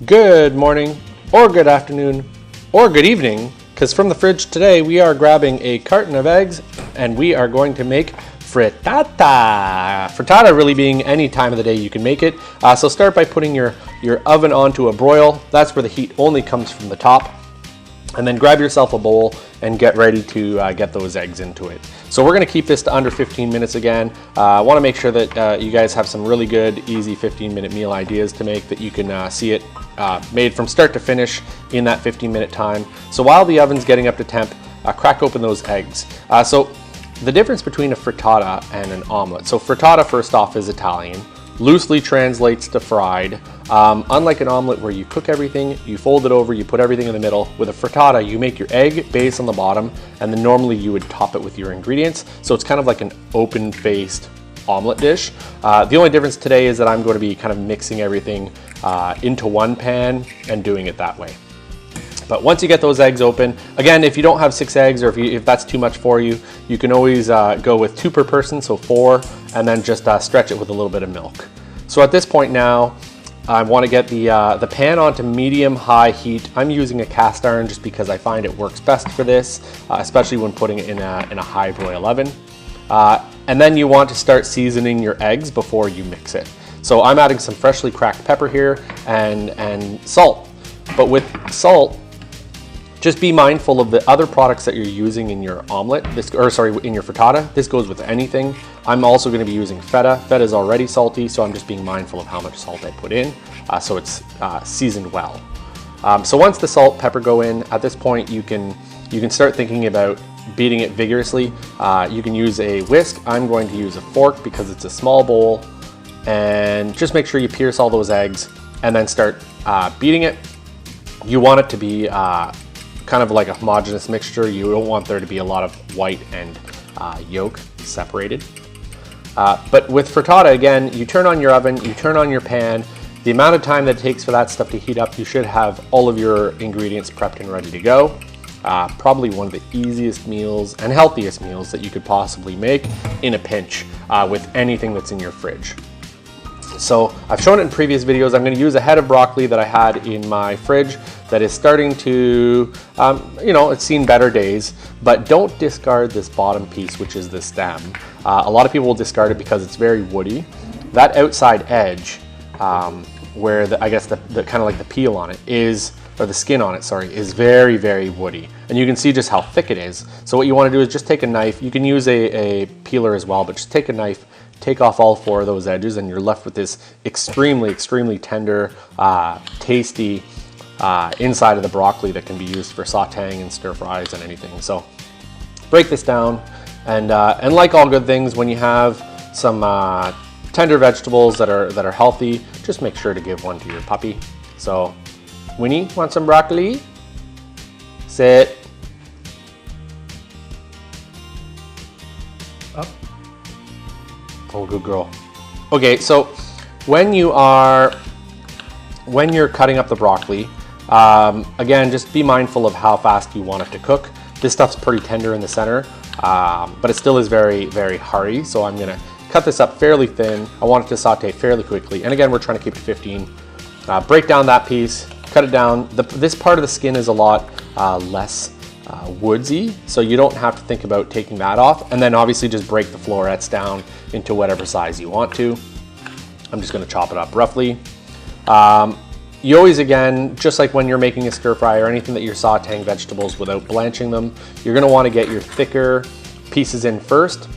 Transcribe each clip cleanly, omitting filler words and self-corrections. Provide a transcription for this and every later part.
Good morning, or good afternoon, or good evening, because from the fridge today we are grabbing a carton of eggs and we are going to make frittata. Frittata really being any time of the day you can make it. So start by putting your oven onto a broil. That's where the heat only comes from the top. And then grab yourself a bowl and get ready to get those eggs into it. So we're gonna keep this to under 15 minutes again. I wanna make sure that you guys have some really good, easy 15-minute meal ideas to make that you can see it made from start to finish in that 15-minute time. So while the oven's getting up to temp, crack open those eggs. So the difference between a frittata and an omelet. So frittata, first off, is Italian. Loosely translates to fried. Unlike an omelet where you cook everything, you fold it over, you put everything in the middle. With a frittata, you make your egg base on the bottom, and then normally you would top it with your ingredients. So it's kind of like an open-faced omelet dish. The only difference today is that I'm going to be kind of mixing everything into one pan and doing it that way. But once you get those eggs open, again, if you don't have 6 eggs or if that's too much for you, you can always go with 2 per person, so 4, and then just stretch it with a little bit of milk. So at this point now, I want to get the pan onto medium-high heat. I'm using a cast iron just because I find it works best for this, especially when putting it in a high broil oven. And then you want to start seasoning your eggs before you mix it. So I'm adding some freshly cracked pepper here and salt. But with salt, just be mindful of the other products that you're using in your omelet, in your frittata. This goes with anything. I'm also going to be using feta. Feta is already salty, so I'm just being mindful of how much salt I put in, so it's seasoned well. So once the salt, pepper go in, at this point you can start thinking about beating it vigorously. You can use a whisk. I'm going to use a fork because it's a small bowl, and just make sure you pierce all those eggs and then start beating it. You want it to be kind of like a homogeneous mixture. You don't want there to be a lot of white and yolk separated. But with frittata, again, you turn on your oven, you turn on your pan. The amount of time that it takes for that stuff to heat up, you should have all of your ingredients prepped and ready to go. Probably one of the easiest meals and healthiest meals that you could possibly make in a pinch with anything that's in your fridge. So I've shown it in previous videos. I'm going to use a head of broccoli that I had in my fridge that is starting to, it's seen better days, but don't discard this bottom piece, which is the stem. A lot of people will discard it because it's very woody. That outside edge, where I guess the kind of like the peel on it is, or the skin on it, sorry, is very, very woody. And you can see just how thick it is. So what you want to do is just take a knife. You can use a peeler as well, but just take a knife, take off all 4 of those edges, and you're left with this extremely, extremely tender, tasty inside of the broccoli that can be used for sauteing and stir fries and anything. So break this down, and like all good things, when you have some tender vegetables that are healthy, just make sure to give one to your puppy. So, Winnie, want some broccoli? Sit. Up. Oh, good girl. Okay, so when you're cutting up the broccoli, again, just be mindful of how fast you want it to cook. This stuff's pretty tender in the center, but it still is very, very hearty. So I'm gonna cut this up fairly thin. I want it to saute fairly quickly. And again, we're trying to keep it 15. Break down that piece, cut it down. This part of the skin is a lot less woodsy, so you don't have to think about taking that off. And then obviously just break the florets down into whatever size you want to. I'm just gonna chop it up roughly. You always, again, just like when you're making a stir fry or anything that you're sauteing vegetables without blanching them, you're gonna wanna get your thicker pieces in first,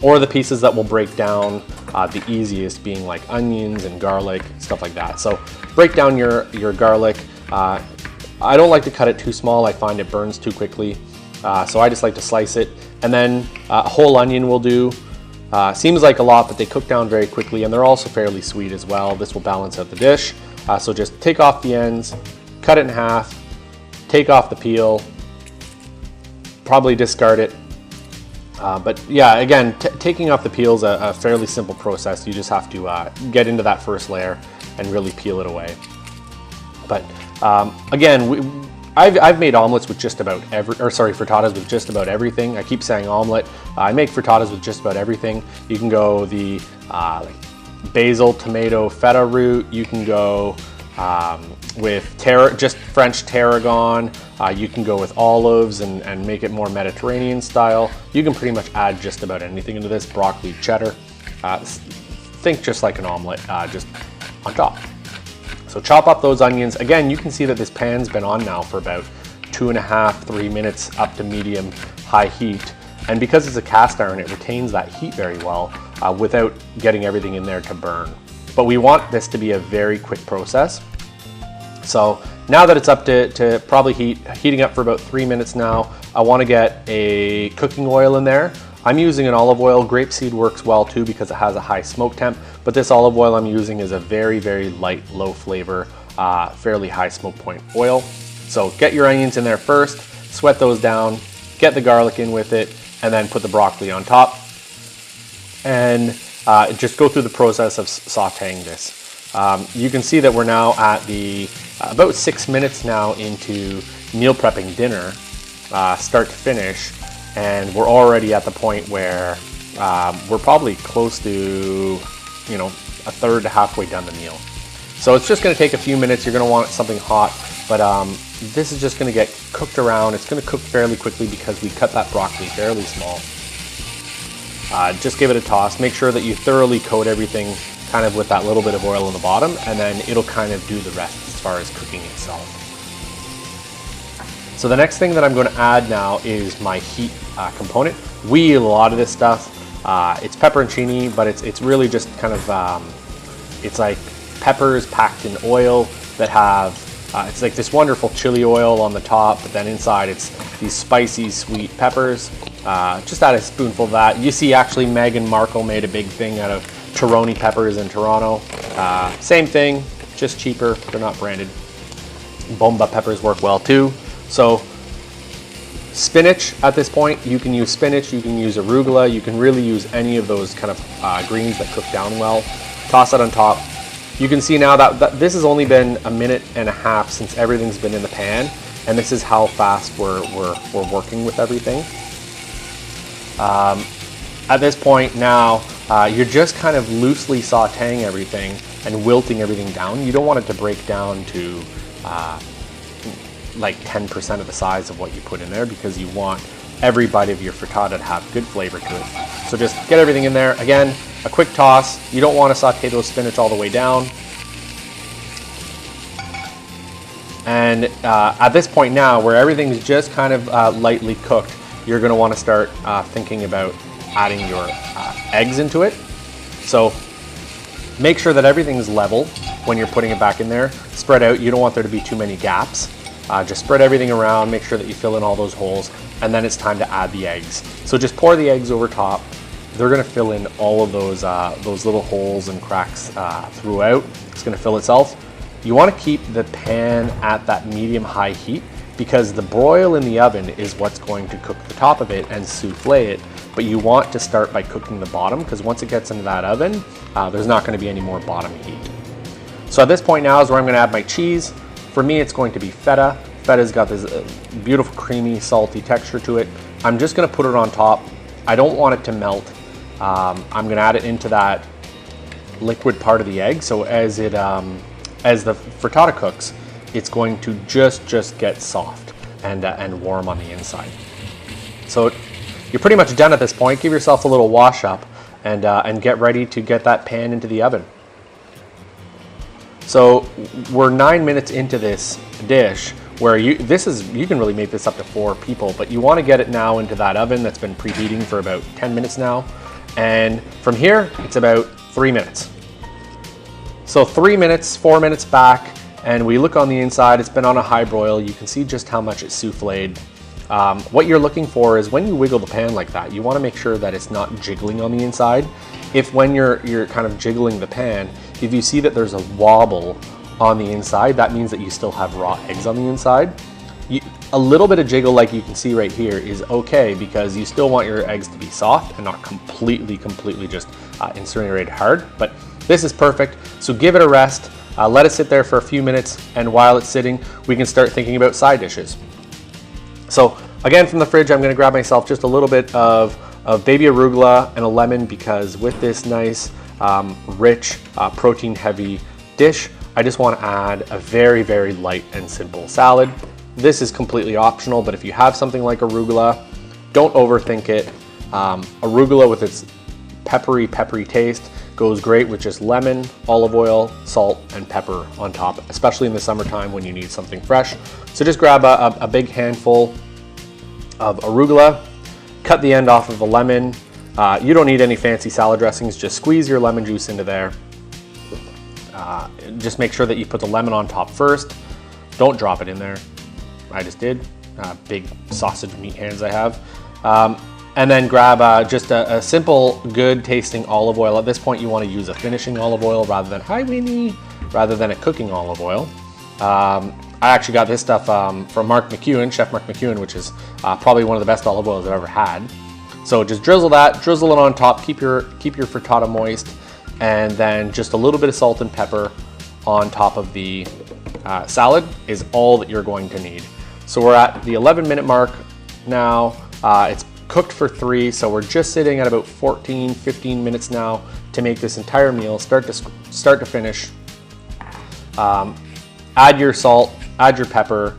or the pieces that will break down the easiest, being like onions and garlic, stuff like that. So break down your garlic. I don't like to cut it too small. I find it burns too quickly. So I just like to slice it. And then a whole onion will do. Seems like a lot, but they cook down very quickly, and they're also fairly sweet as well. This will balance out the dish. So just take off the ends, cut it in half, take off the peel, probably discard it. But yeah, again, taking off the peel is a fairly simple process. You just have to get into that first layer and really peel it away. But again, I've made omelets with just about frittatas with just about everything. I keep saying omelet. I make frittatas with just about everything. You can go the like basil, tomato, feta root. You can go with just French tarragon. You can go with olives and make it more Mediterranean style. You can pretty much add just about anything into this. Broccoli, cheddar. Think just like an omelet, just on top. So chop up those onions. Again, you can see that this pan's been on now for about 2.5, 3 minutes up to medium high heat. And because it's a cast iron, it retains that heat very well without getting everything in there to burn. But we want this to be a very quick process. So now that it's up to probably heating up for about 3 minutes now, I want to get a cooking oil in there. I'm using an olive oil. Grapeseed works well too because it has a high smoke temp, but this olive oil I'm using is a very, very light, low flavor, fairly high smoke point oil. So get your onions in there first, sweat those down, get the garlic in with it, and then put the broccoli on top. And just go through the process of sauteing this. You can see that we're now at about 6 minutes now into meal prepping dinner, start to finish, and we're already at the point where we're probably close to, a third to halfway done the meal. So it's just going to take a few minutes. You're going to want something hot, but this is just going to get cooked around. It's going to cook fairly quickly because we cut that broccoli fairly small. Just give it a toss. Make sure that you thoroughly coat everything kind of with that little bit of oil on the bottom, and then it'll kind of do the rest as far as cooking itself. So the next thing that I'm going to add now is my heat component. We eat a lot of this stuff. It's pepperoncini, but it's really just kind of, it's like peppers packed in oil that have, it's like this wonderful chili oil on the top, but then inside it's these spicy, sweet peppers. Just add a spoonful of that. You see actually Meghan Markle made a big thing out of Toroni peppers in Toronto. Same thing, just cheaper. They're not branded. Bomba peppers work well too. So spinach at this point, you can use spinach, you can use arugula, you can really use any of those kind of greens that cook down well. Toss it on top. You can see now that this has only been 1.5 minutes since everything's been in the pan, and this is how fast we're working with everything. At this point now, you're just kind of loosely sauteing everything and wilting everything down. You don't want it to break down to like 10% of the size of what you put in there, because you want every bite of your frittata to have good flavor to it. So just get everything in there. Again, a quick toss. You don't want to saute those spinach all the way down. And at this point now, where everything's just kind of lightly cooked, you're going to want to start thinking about adding your eggs into it. So make sure that everything's level when you're putting it back in there. Spread out. You don't want there to be too many gaps. Just spread everything around, make sure that you fill in all those holes, and then it's time to add the eggs. So just pour the eggs over top. They're going to fill in all of those little holes and cracks throughout. It's going to fill itself. You want to keep the pan at that medium-high heat, because the broil in the oven is what's going to cook the top of it and souffle it. But you want to start by cooking the bottom, because once it gets into that oven, there's not going to be any more bottom heat. So at this point now is where I'm going to add my cheese. For me, it's going to be feta. Feta's got this beautiful, creamy, salty texture to it. I'm just going to put it on top. I don't want it to melt. I'm going to add it into that liquid part of the egg. So as the frittata cooks, it's going to just get soft and warm on the inside. So you're pretty much done at this point. Give yourself a little wash up and get ready to get that pan into the oven. So we're 9 minutes into this dish, where you can really make this up to 4 people, but you want to get it now into that oven that's been preheating for about 10 minutes now. And from here, it's about 3 minutes. So 3 minutes, 4 minutes back, and we look on the inside. It's been on a high broil. You can see just how much it's souffled. What you're looking for is when you wiggle the pan like that, you want to make sure that it's not jiggling on the inside. If when you're kind of jiggling the pan, if you see that there's a wobble on the inside, that means that you still have raw eggs on the inside. A little bit of jiggle, like you can see right here, is okay, because you still want your eggs to be soft and not completely just incinerated hard. But this is perfect. So give it a rest. Let it sit there for a few minutes, and while it's sitting, we can start thinking about side dishes. So again, from the fridge, I'm going to grab myself just a little bit of baby arugula and a lemon, because with this nice, rich, protein-heavy dish, I just want to add a very, very light and simple salad. This is completely optional, but if you have something like arugula, don't overthink it. Arugula with its peppery taste goes great with just lemon, olive oil, salt, and pepper on top, especially in the summertime when you need something fresh. So just grab a big handful of arugula, cut the end off of a lemon. You don't need any fancy salad dressings, just squeeze your lemon juice into there. Just make sure that you put the lemon on top first. Don't drop it in there. I just did. Big sausage meat hands I have. And then grab just a simple, good tasting olive oil. At this point, you want to use a finishing olive oil rather than rather than a cooking olive oil. I actually got this stuff from Mark McEwen, Chef Mark McEwen, which is probably one of the best olive oils I've ever had. So just drizzle it on top, keep your frittata moist, and then just a little bit of salt and pepper on top of the salad is all that you're going to need. So we're at the 11-minute mark now. It's cooked for 3, so we're just sitting at about 14-15 minutes now to make this entire meal, start to finish. Add your salt, add your pepper,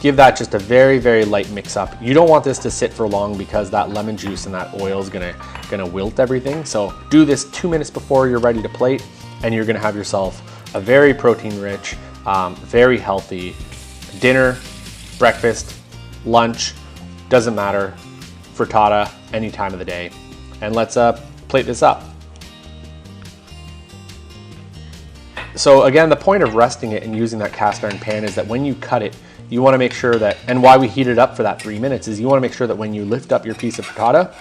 give that just a very, very light mix up. You don't want this to sit for long because that lemon juice and that oil is gonna wilt everything. So do this 2 minutes before you're ready to plate, and you're gonna have yourself a very protein rich, very healthy dinner, breakfast, lunch, doesn't matter, frittata any time of the day. And let's plate this up. So again, the point of resting it and using that cast iron pan is that when you cut it, you want to make sure that, and why we heat it up for that 3 minutes is you want to make sure that when you lift up your piece of frittata,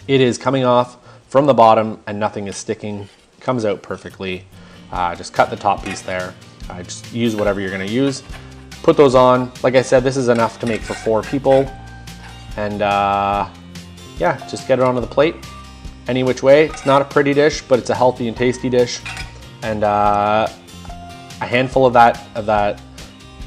it is coming off from the bottom and nothing is sticking, comes out perfectly. Just cut the top piece there. Just use whatever you're going to use. Put those on. Like I said, this is enough to make for 4 people. And yeah, just get it onto the plate. Any which way. It's not a pretty dish, but it's a healthy and tasty dish. And a handful of that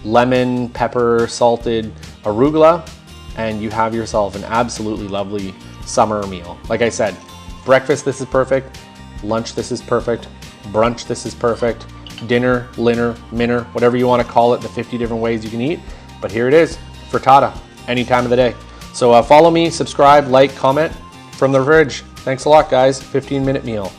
lemon, pepper, salted arugula, and you have yourself an absolutely lovely summer meal. Like I said, breakfast, this is perfect. Lunch, this is perfect. Brunch, this is perfect. Dinner, minner, whatever you want to call it, the 50 different ways you can eat. But here it is, frittata, any time of the day. So follow me, subscribe, like, comment from the fridge. Thanks a lot, guys. 15-minute meal.